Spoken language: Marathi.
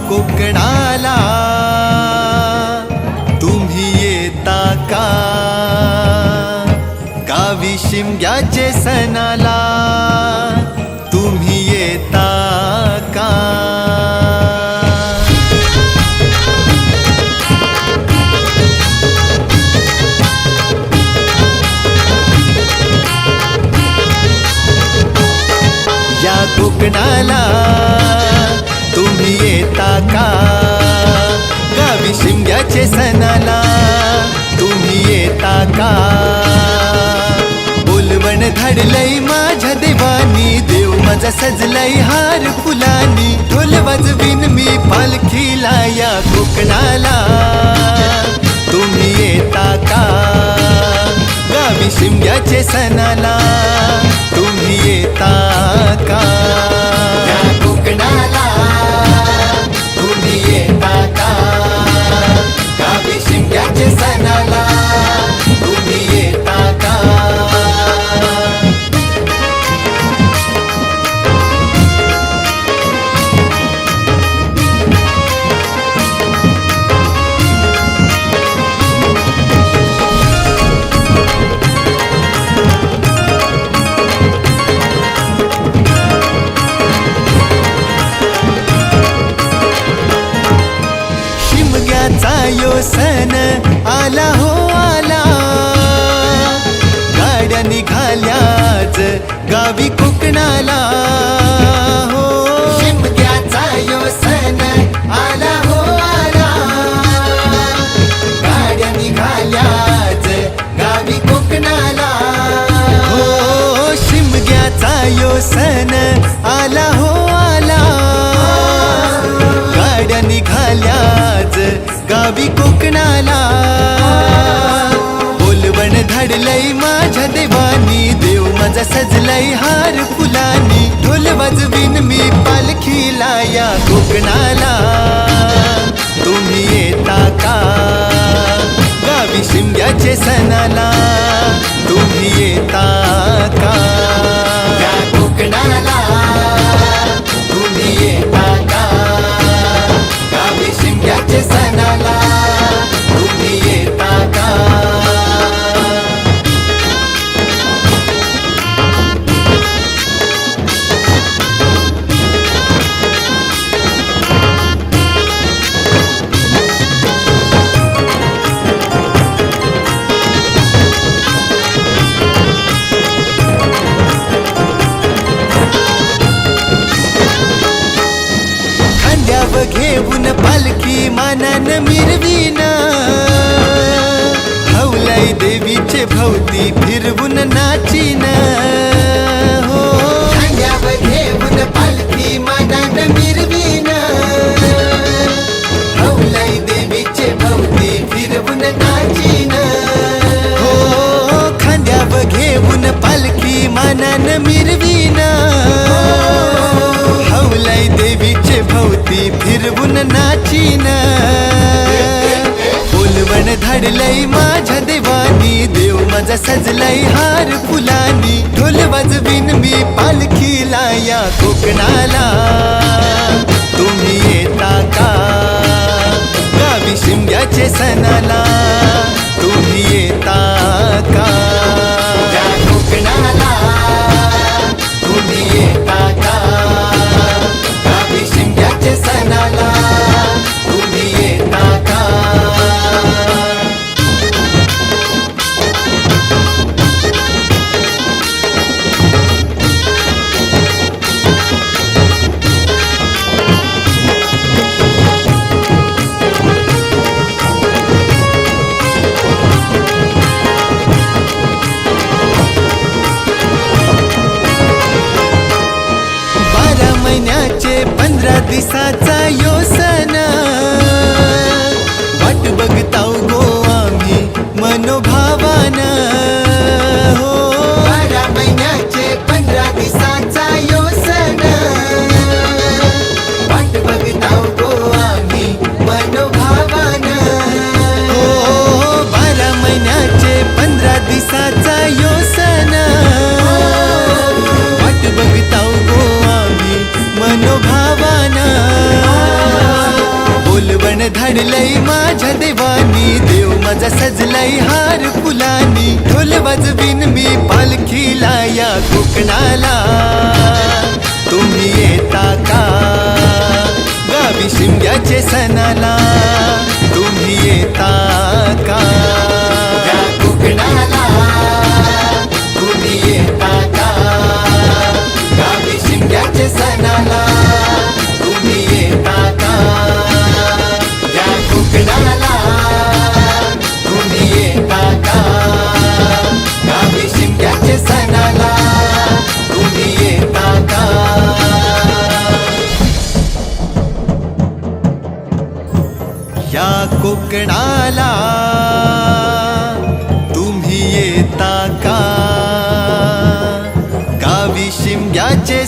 कोकणाला तुम्ही येता का? गावी शिमग्याचे सणाला तुम्ही येता का? या कोकणाला तुम्ही येता का? गावी शिमग्याचे सणाला तुम्ही येता का? बोलवण धाडलंय माझ्या देवानी, देव माझा सजलाय हार फुलानी. ढोल वाजवीन मी पालखीला या कोकणाला तुम्ही येता का? गावी शिमग्याचे सणाला तुम्ही येता का? या कोकणाला तुम्ही येता का? गावी शिमग्याचे सणाला तुम्ही येता का? यो सण आला हो आला, गाड्या निघाल्याच गावी कोकणाला हो. शिमग्याचा यो सण आला हो आला, गाड्या निघाल्याच गावी कोकणाला हो. शिमग्याचा यो सण आला हो आला, गाड्या निघाल्याच गावी कोकणाला. बोलवण धाडलंय माझ्या देवानी, देव माझा सजलाय हार फुलानी. ढोल वाजवीन मी पालखीला या कोकणाला तुम्ही येता का? गावी शिमग्याचे सणाला तुम्ही येता का? या कोकणाला तुम्ही येता का? गावी शिमग्याचे सणाला तुम्ही येता का? खांद्यावर घेऊन पालखी मानान मिरवीन, हौलाई देवीचे भोवती फिरवून नाचीन हो. खांद्यावर घेऊन पालखी मानान मिरवीन, हौलाई देवीचे भोवती फिरवून नाचीन हो. खांद्यावर घेऊन पालखी मानान मिरवीन, हौलाई देवीचे भोवती फिरवून नाचीन. बोलवण धाडलंय माझ्या देवानी, देव माझा सजलाय हार फुलानी. ढोल वाजवीन मी पालखीला या कोकणाला तुम्ही येता का? गावी शिमग्याचे सणाला तुम्ही येता का? या कोकणाला तुम्ही येता का? गावी शिमग्याचे सणाला तुम्ही येता का? महिन्याचे 15 दिवसाचा यो सण, वाट बघताव गो आम्ही मनोभावान हो. 12 महिन्याचे 15 दिवसाचा यो सण, वाट बघताव गो आम्ही मनोभावान हो. 12 महिन्याचे 15 दिवसाचा यो सण, वाट बघताव गो आम्ही मनोभावान. आणलंय माझ्या देवानी, देव माझा सजलाय हार फुलानी. ढोल वाजवीन मी पालखीला या कोकणाला, तुम्ही येता का गावी शिमग्याचे सणाला, तुम्ही येता का या कोकणाला, तुम्ही येता का गावी शिमग्याचे सणाला, तुम्ही येता का या कोकणाला, तुम्ही येता का गावी शिमग्याचे सणाला, तुम्ही येता का. या कोकणाला तुम्ही येता का गावी शिमग्याचे